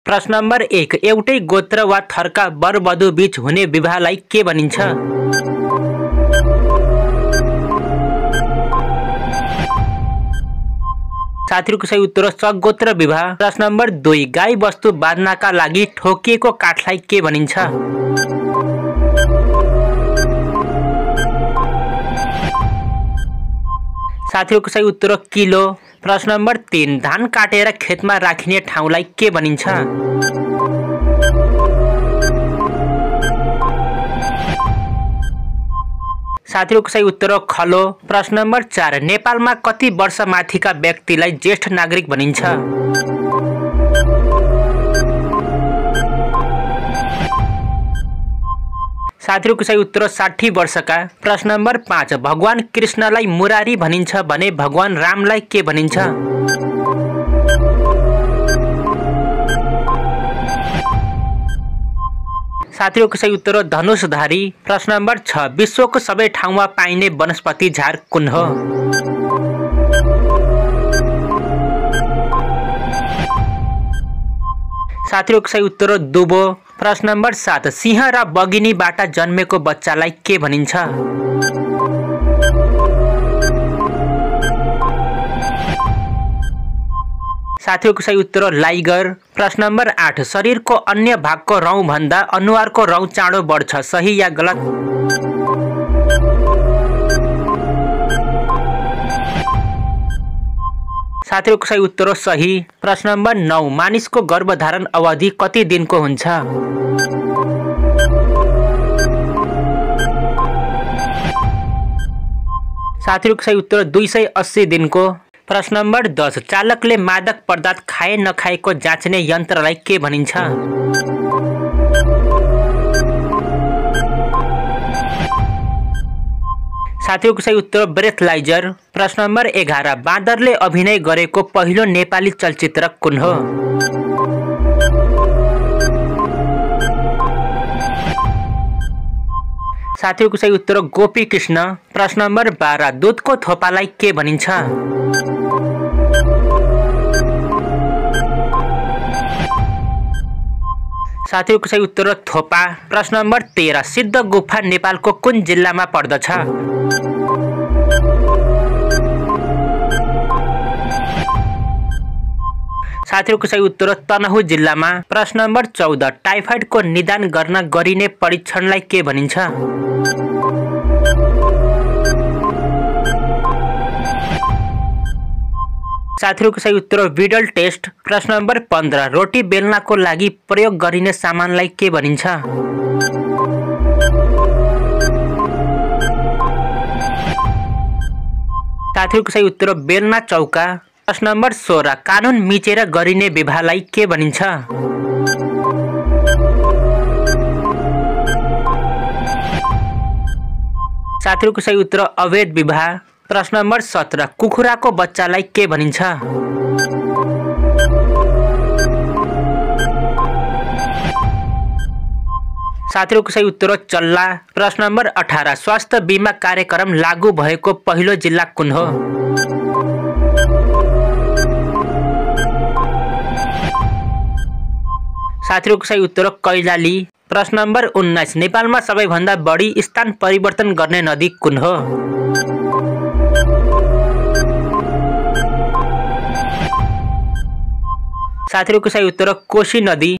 प्रश्न नम्बर 1 एउटै गोत्र वा थरका वर-वधु बीच हुने विवाहलाई के भनिन्छ? साथीहरुको सही उत्तर सगोत्र विवाह। प्रश्न नम्बर 2 गाई वस्तु बाँध्नका लागि ठोकिएको काठलाई के भनिन्छ? साथीहरुको सही उत्तर किलो। प्रश्न नम्बर 3 धान काटेर खेतमा राखिने ठाउँलाई के भनिन्छ? साथीहरुको सही उत्तर खलो। प्रश्न नम्बर 4 नेपालमा कति वर्ष माथिका व्यक्तिलाई ज्येष्ठ नागरिक भनिन्छ? साथीहरुको सही उत्तर 60 वर्षका। प्रश्न नम्बर 5 भगवान कृष्णलाई मुरारी भनिन्छ भने भगवान रामलाई के भनिन्छ? साथीहरुको सही उत्तर धनुषधारी। प्रश्न नम्बर 6 विश्वको सबै ठाउँमा पाइने वनस्पति झार कुन हो? साथीहरुको सही उत्तर दुबो। प्रश्न नम्बर 7 सिंह र बगिनीबाट जन्मेको बच्चालाई के भनिन्छ? साथीहरुको सही उत्तर लाइगर। प्रश्न नम्बर 8 शरीरको अन्य भागको रौँ भन्दा अनुहारको रौँ चाँडो बढ्छ, सही या गलत? साथीहरुको सही उत्तर सही। प्रश्न नम्बर 9 मानिसको गर्भधारण अवधि कति दिनको हुन्छ? साथीहरुको सही उत्तर 280 दिनको। प्रश्न नम्बर 10 चालकले मादक पदार्थ खाए नखाएको जाँच्ने यन्त्रलाई के भनिन्छ? साथीहरुको सही उत्तर ब्रेथलाइजर। प्रश्न नम्बर 11 बाँदरले अभिनय गरेको पहिलो नेपाली चलचित्र कुन हो? साथीहरुको सही उत्तर गोपी कृष्ण। प्रश्न नम्बर 12 दूधको थोपालाई के भनिन्छ? साथीहरुको सही उत्तर थोपा। प्रश्न नम्बर 13 सिद्ध गुफा नेपालको कुन जिल्लामा पर्दछ? साथीहरुको सही उत्तर तनहुँ जिल्लामा। प्रश्न नम्बर 14 टाइफाइडको निदान गर्न गरिने परीक्षणलाई के भनिन्छ? साथीहरुको सही उत्तर विडल टेस्ट। प्रश्न नम्बर 15 रोटी बेल्नको लागि प्रयोग गरिने सामानलाई के भनिन्छ? साथीहरुको सही उत्तर बेल्ना चौका। प्रश्न नम्बर 16 कानुन मिचेर गरिने विवाहलाई के भनिन्छ? साथीहरुको सही उत्तर अवैध विवाह। प्रश्न नम्बर 17 कुखुराको बच्चालाई के भनिन्छ? साथीहरुको सही उत्तर चल्ला। प्रश्न नम्बर 18 स्वास्थ्य बीमा कार्यक्रम लागू भएको पहिलो जिल्ला कुन हो? साथीहरुको सही उत्तर कैलाली। प्रश्न नम्बर 19 नेपालमा सबैभन्दा बढी स्थान परिवर्तन गर्ने नदी कुन हो? साथीहरुको सही उत्तर कोशी नदी।